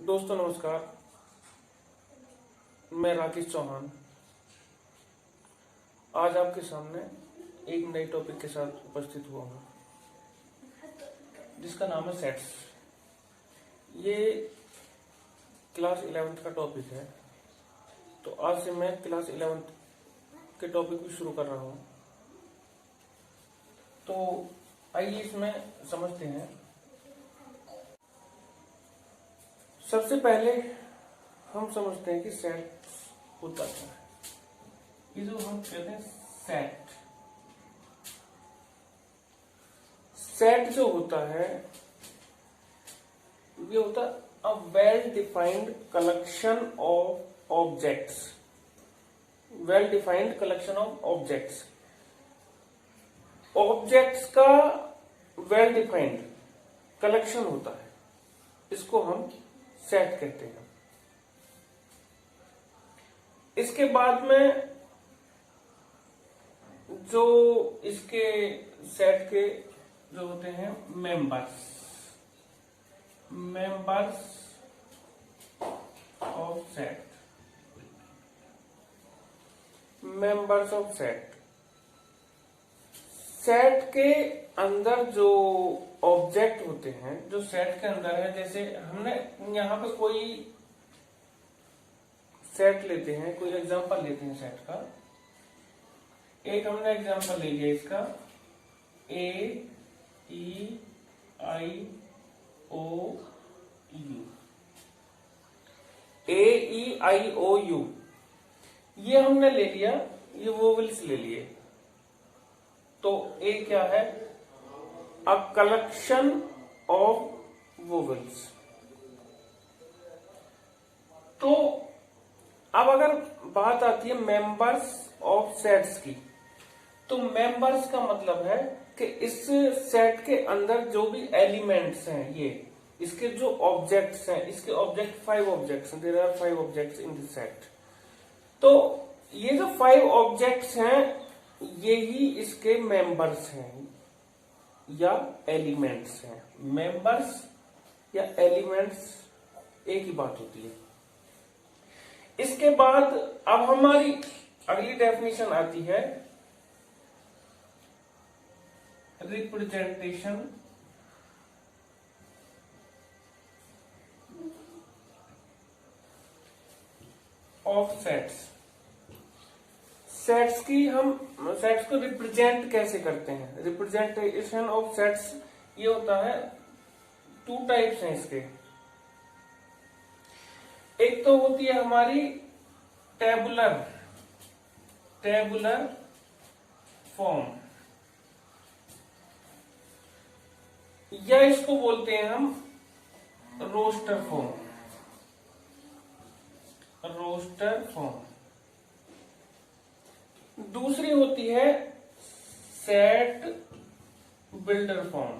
दोस्तों नमस्कार। मैं राकेश चौहान आज आपके सामने एक नए टॉपिक के साथ उपस्थित हुआ हूँ जिसका नाम है सेट्स। ये क्लास 11th का टॉपिक है। तो आज से मैं क्लास 11th के टॉपिक भी शुरू कर रहा हूँ। तो आइए इसमें समझते हैं। सबसे पहले हम समझते हैं कि सेट होता क्या है। ये जो हम कहते हैं सेट जो होता है ये होता है a well defined collection of objects. Well defined collection of objects. Objects का वेल डिफाइंड कलेक्शन होता है, इसको हम सेट कहते हैं। इसके बाद में जो इसके सेट के जो होते हैं members of set. Members of set, set के अंदर जो ऑब्जेक्ट होते हैं जो सेट के अंदर है। जैसे हमने यहां पे कोई सेट लेते हैं, कोई एग्जांपल लेते हैं सेट का। एक हमने एग्जांपल ले लिया इसका ए ई आई ओ you. A E I O you ये हमने ले लिया, ये वोवेल्स ले लिए। तो ए क्या है? A collection of vowels. तो अब अगर बात आती है मेंबर्स ऑफ सेट्स की, तो मेंबर्स का मतलब है कि इस सेट के अंदर जो भी एलिमेंट्स हैं, ये इसके जो ऑब्जेक्ट्स हैं, इसके ऑब्जेक्ट 5 ऑब्जेक्ट्स हैं। There are 5 objects in this set. तो ये जो 5 ऑब्जेक्ट्स हैं ये ही इसके मेंबर्स हैं या एलिमेंट्स हैं। मेंबर्स या एलिमेंट्स एक ही बात होती है। इसके बाद अब हमारी अगली डेफिनेशन आती है रिप्रेजेंटेशन ऑफ सेट्स। सेट्स की हम सेट्स को रिप्रेजेंट कैसे करते हैं? रिप्रेजेंटेशन ऑफ सेट्स ये होता है, 2 टाइप्स हैं इसके। एक तो होती है हमारी टेबुलर फॉर्म, या इसको बोलते हैं हम रोस्टर फॉर्म। दूसरी होती है सेट बिल्डर फॉर्म।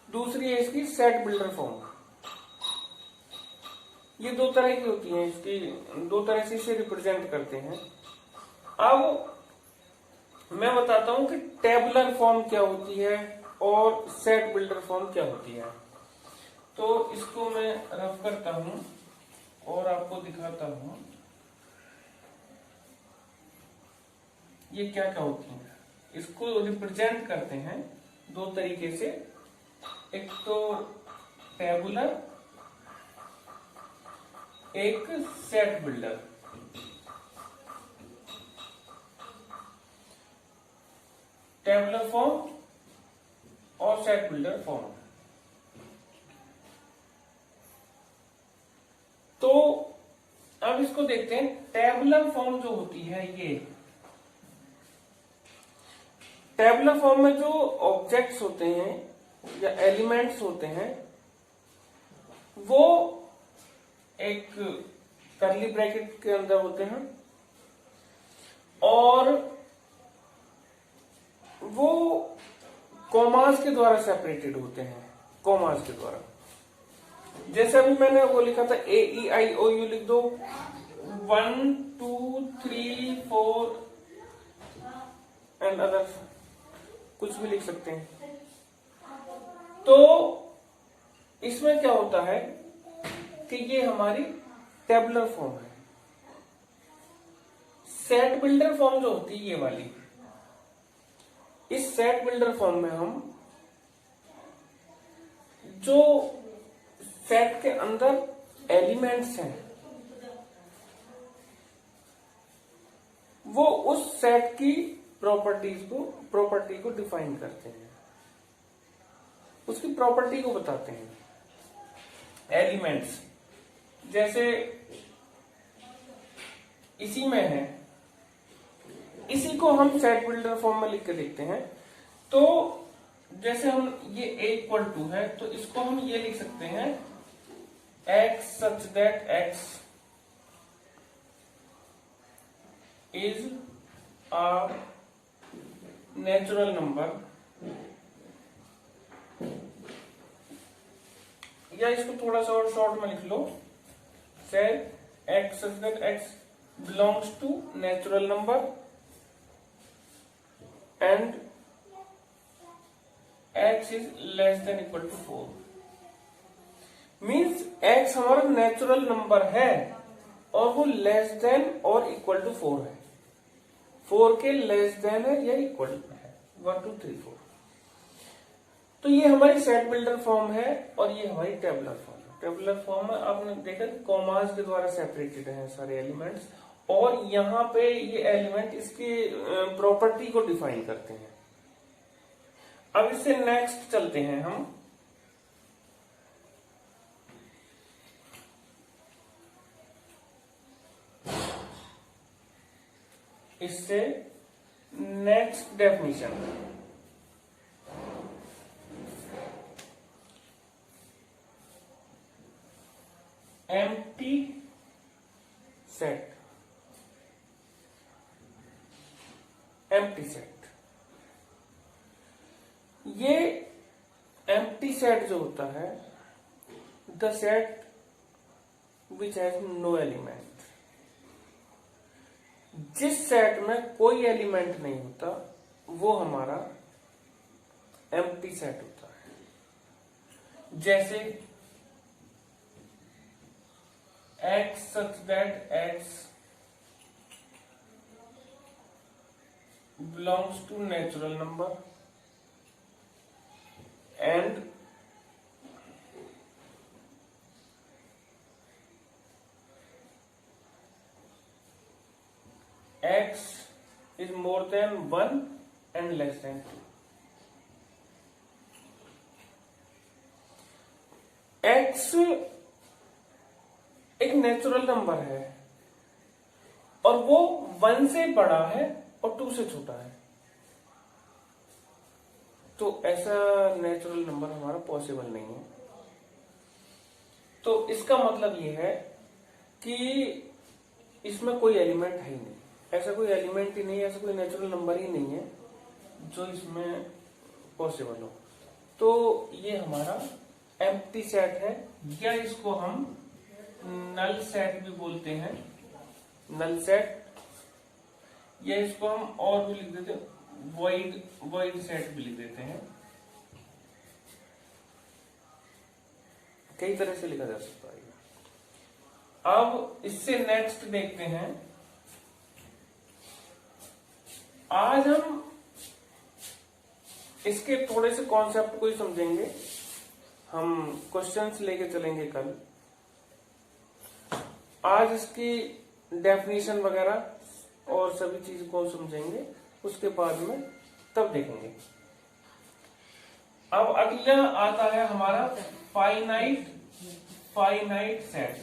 दूसरी है इसकी सेट बिल्डर फॉर्म। ये 2 तरह की होती हैं, इसकी 2 तरह से इसे रिप्रेजेंट करते हैं। अब मैं बताता हूं कि टेबुलर फॉर्म क्या होती है और सेट बिल्डर फॉर्म क्या होती है। तो इसको मैं रफ करता हूं और आपको दिखाता हूं ये क्या क्या होती है। इसको रिप्रेजेंट करते हैं 2 तरीके से। एक तो टेबुलर, एक सेट बिल्डर। टेबुलर फॉर्म और सेट बिल्डर फॉर्म। तो अब इसको देखते हैं। टेबुलर फॉर्म जो होती है, ये टेबुलर फॉर्म में जो ऑब्जेक्ट्स होते हैं या एलिमेंट्स होते हैं वो एक कर्ली ब्रैकेट के अंदर होते हैं और वो कॉमास के द्वारा सेपरेटेड होते हैं। कॉमास के द्वारा, जैसे अभी मैंने वो लिखा था ए ई आई ओ यू, लिख दो 1 2 3 4 एंड अदर, कुछ भी लिख सकते हैं। तो इसमें क्या होता है कि ये हमारी टेबुलर फॉर्म है। सेट बिल्डर फॉर्म जो होती है ये वाली, इस सेट बिल्डर फॉर्म में हम जो सेट के अंदर एलिमेंट्स हैं वो उस सेट की प्रॉपर्टी को डिफाइन करते हैं, उसकी प्रॉपर्टी को बताते हैं। एलिमेंट्स जैसे इसी में है, इसी को हम सेट बिल्डर फॉर्म में लिख के देखते हैं। तो जैसे हम ये इक्वल टू है तो इसको हम ये लिख सकते हैं x such that x is a natural number, या इसको थोड़ा सा और शॉर्ट में लिख लो, set x such that x belongs to natural number and x is less than equal to 4। Means x हमारा नेचुरल नंबर है और वो लेस देन और इक्वल टू 4 है, 4 के लेस देन है या इक्वल है, 1 2 3 4। तो ये हमारी सेट बिल्डर फॉर्म है और ये हमारी टेबुलर फॉर्म है। टेबुलर फॉर्म में आपने देखा कॉमास के द्वारा सेपरेटेड है सारे एलिमेंट्स, और यहाँ पे ये एलिमेंट इसकी प्रॉपर्टी को डिफाइन करते हैं। अब इससे नेक्स्ट चलते हैं हम, इससे next definition, empty set. Empty set, ये एम्प्टी सेट जो होता है, the set which has no element, जिस सेट में कोई एलिमेंट नहीं होता वो हमारा एम्प्टी सेट होता है। जैसे x such that x belongs to natural number and x is more than 1 and less than 2। x एक नेचुरल नंबर है और वो 1 से बड़ा है और 2 से छोटा है, तो ऐसा नेचुरल नंबर हमारा पॉसिबल नहीं है। तो इसका मतलब ये है कि इसमें कोई एलिमेंट है ही नहीं, ऐसा कोई एलिमेंट ही नहीं, ऐसा कोई नेचुरल नंबर ही नहीं है जो इसमें पॉसिबल हो। तो ये हमारा एम्प्टी सेट है, या इसको हम नल सेट भी बोलते हैं, नल सेट, या इसको हम और भी लिख देते हैं वॉइड सेट भी लिख देते हैं। कई तरह से लिखा जा सकता है। अब इससे नेक्स्ट देखते हैं, आज हम इसके थोड़े से कॉन्सेप्ट को ही समझेंगे, हम क्वेश्चंस लेके चलेंगे कल। आज इसकी डेफिनेशन वगैरह और सभी चीज को समझेंगे, उसके बाद में तब देखेंगे। अब अगला आता है हमारा finite set.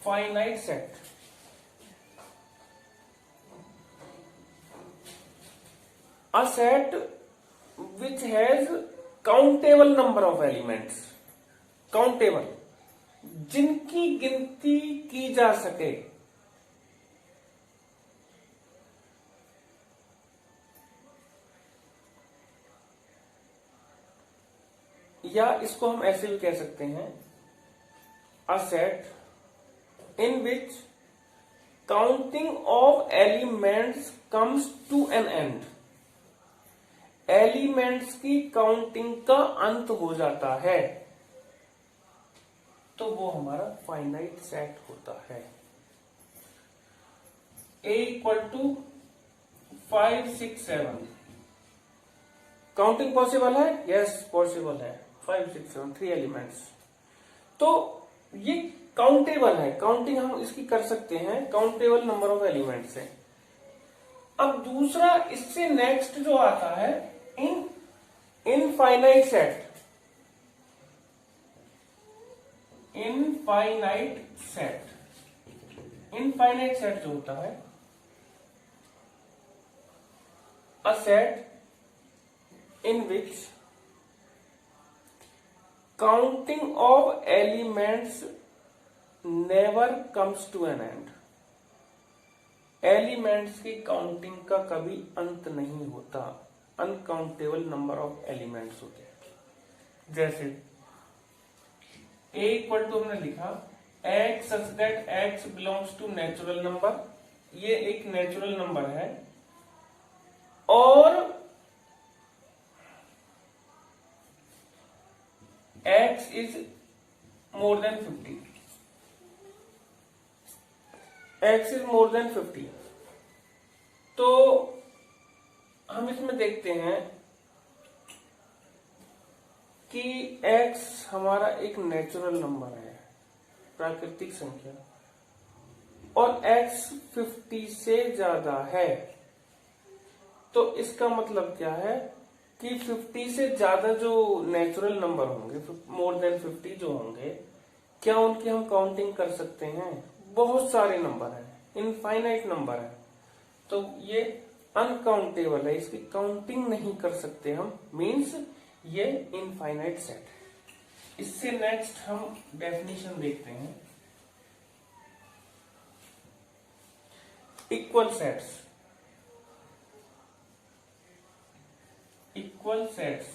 Finite set a set which has countable number of elements, countable, जिनकी गिनती की जा सके, या इसको हम ऐसे भी कह सकते हैं, a set in which counting of elements comes to an end elements की काउंटिंग का अंत हो जाता है, तो वो हमारा फाइनाइट सेट होता है। A equal to 5, 6, 7 counting possible है? यस पॉसिबल है। 5, 6, 7 3 एलिमेंट्स, तो ये काउंटेबल है, काउंटिंग हम इसकी कर सकते हैं, काउंटेबल नंबर ऑफ एलिमेंट्स है। अब दूसरा इससे नेक्स्ट जो आता है इनफाइनाइट सेट। इनफाइनाइट सेट जो होता है, a set in which counting of elements never comes to an end. Elements की काउंटिंग का कभी अंत नहीं होता, अनकाउंटेबल नंबर ऑफ एलिमेंट्स होते हैं। जैसे a इक्वल टू हमने लिखा x such that x belongs to natural number, ये एक नेचुरल नंबर है, और x is more than 50, x is more than 50। तो हम इसमें देखते हैं कि x हमारा एक नेचुरल नंबर है, प्राकृतिक संख्या, और x 50 से ज्यादा है। तो इसका मतलब क्या है कि 50 से ज्यादा जो नेचुरल नंबर होंगे, मोर देन 50 जो होंगे, क्या उनकी हम काउंटिंग कर सकते हैं? बहुत सारे नंबर हैं, इनफाइनाइट नंबर है, तो ये अनकाउंटेबल है, इसकी काउंटिंग नहीं कर सकते हम, मीन्स ये इनफाइनाइट सेट है। इससे नेक्स्ट हम डेफिनेशन देखते हैं, equal sets. Equal sets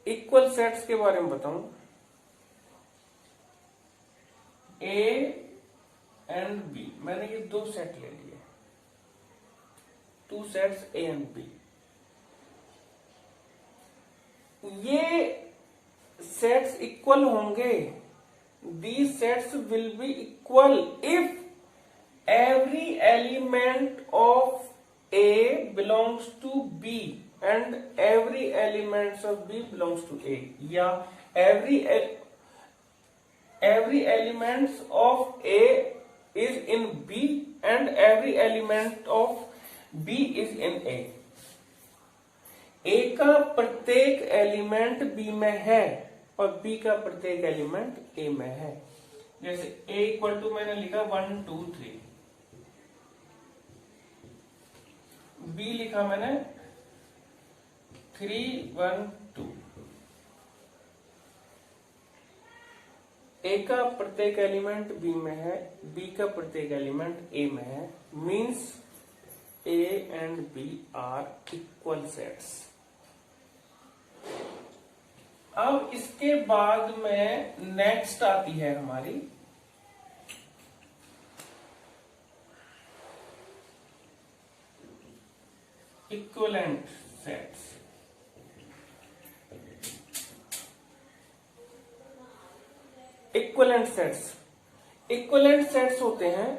equal sets के बारे में बताऊं, ए एंड बी, मैंने ये दो सेट ले लिए, 2 सेट्स ए एंड बी। ये सेट्स इक्वल होंगे, these sets will be equal if every element of A belongs to B and every element of B belongs to A, या every element of A is in B and every element of B is in A। A का प्रत्येक element B में है और B का प्रत्येक element A में है। जैसे A इक्वल टू मैंने लिखा 1, 2, 3, B लिखा मैंने 3, 1, 2। A का प्रत्येक एलिमेंट B में है, B का प्रत्येक एलिमेंट A में है, means A and B are equal sets. अब इसके बाद में नेक्स्ट आती है हमारी इक्विवेलेंट सेट्स। इक्विवेलेंट सेट्स होते हैं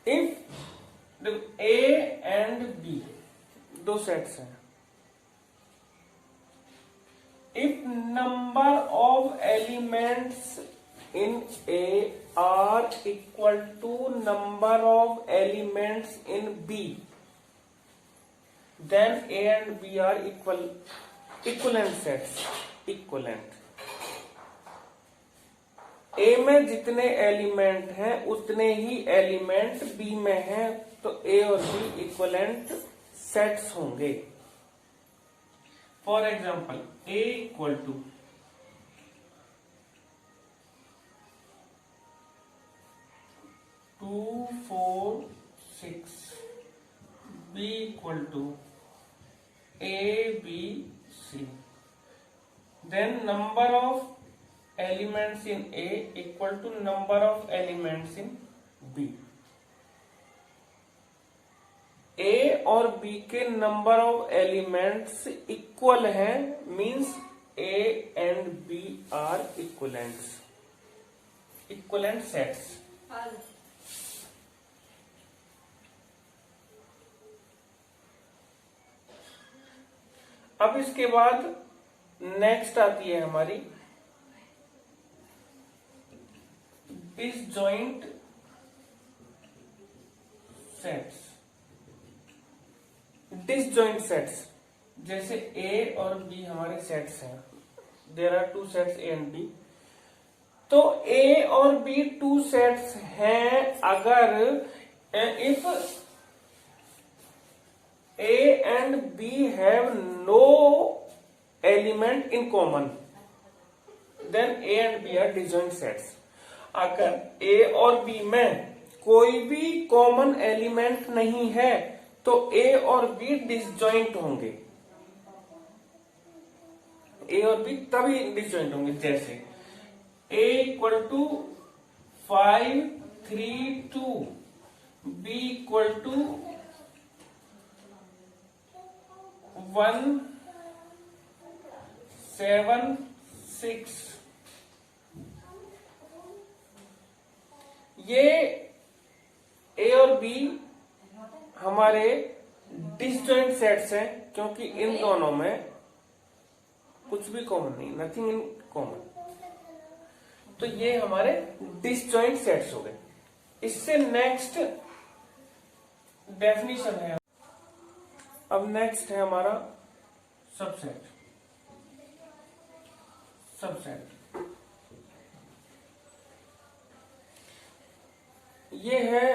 इफ ए एंड बी दो सेट्स हैं, if number of elements in A are equal to number of elements in B, then A and B are equivalent sets. Equivalent, A में जितने element हैं उतने ही element B में हैं, तो A और बी इक्विवेलेंट सेट्स होंगे। For example A equal to 2, 4, 6, B equal to A, B, C. Then number of elements in A equal to number of elements in B. A और B के number of elements equal हैं, means A and B are equivalents, equivalent sets. अब इसके बाद next आती है हमारी disjoint sets. Disjoint sets जैसे ए और बी हमारे सेट्स हैं, there are two sets A and B. तो ए और बी टू सेट्स हैं अगर if A and B have no element in common, then A and B are disjoint sets. अगर A और B में कोई भी कॉमन एलिमेंट नहीं है तो A और B डिसजॉइंट होंगे। A और B तभी डिसजॉइंट होंगे, जैसे A equal to 5 3 2, B equal to 1 7 6। ये ए और बी हमारे डिसजॉइंट सेट्स हैं क्योंकि इन दोनों में कुछ भी कॉमन नहीं, नथिंग इन कॉमन। तो ये हमारे डिसजॉइंट सेट्स हो गए। इससे नेक्स्ट डेफिनेशन है। अब नेक्स्ट है हमारा सबसेट। सबसेट ये है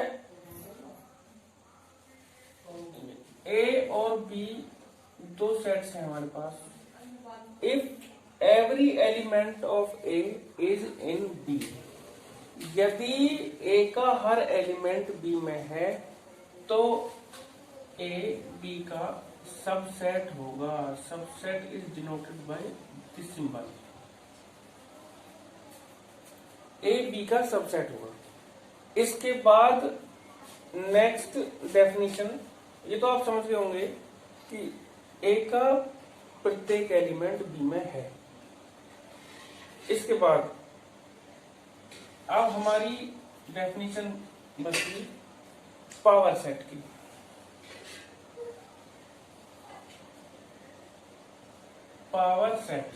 ए और बी दो सेट्स हैं हमारे पास। If every element of A is in B, यदि ए का हर एलिमेंट बी में है तो ए बी का सबसेट होगा। Subset is denoted by this symbol. A B का सबसेट होगा। इसके बाद नेक्स्ट डेफिनेशन, ये तो आप समझ गए होंगे कि ए का प्रत्येक एलिमेंट बी में है। इसके बाद अब हमारी डेफिनेशन बची पावर सेट की। Power set,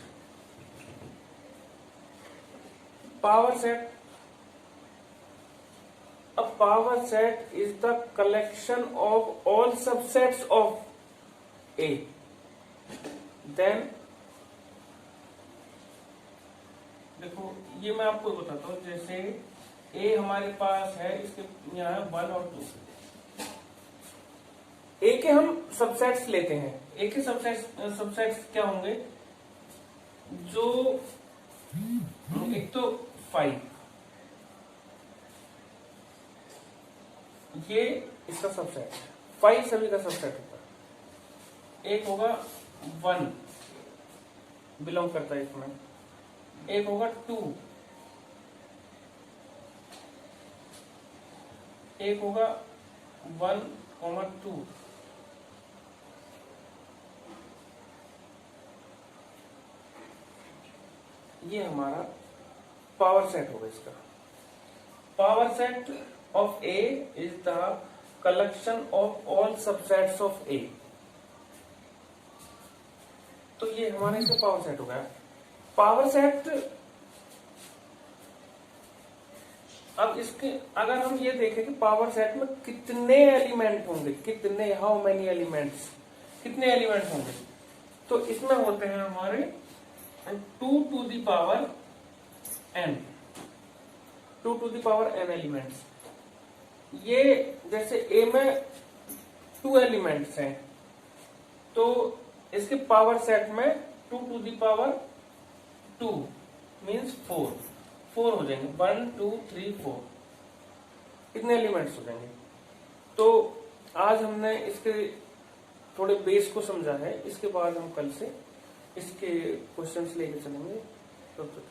power set, a power set is the collection of all subsets of A. Then देखो ये मैं आपको बताता हूँ, जैसे A हमारे पास है, इसके यहाँ 1 और 2। A के हम सबसेट्स लेते हैं। A के सबसेट्स क्या होंगे, जो एक तो 5, ये इसका सबसेट, 5 सभी का सबसेट होता है। एक होगा 1 बिलोंग करता है इसमें, एक होगा 2, एक होगा 1,2, ये हमारा पावर सेट होगा। इसका power set of A is the collection of all subsets of A। तो ये हमारे इसका पावर सेट हो गया। पावर सेट, अब इसके अगर हम ये देखें कि पावर सेट में कितने एलिमेंट होंगे, कितने, हाउ मेनी एलिमेंट्स, कितने एलिमेंट्स होंगे, तो इसमें होते हैं हमारे 2 to the power n, 2 to the power n elements. ये जैसे A में 2 एलिमेंट्स हैं तो इसके पावर सेट में 2 to the power 2 मीन्स 4 हो जाएंगे। 1 2 3 4 कितने एलिमेंट्स हो जाएंगे। तो आज हमने इसके थोड़े बेस को समझा है। इसके बाद हम कल से इसके क्वेश्चंस लेके चलेंगे। तब तक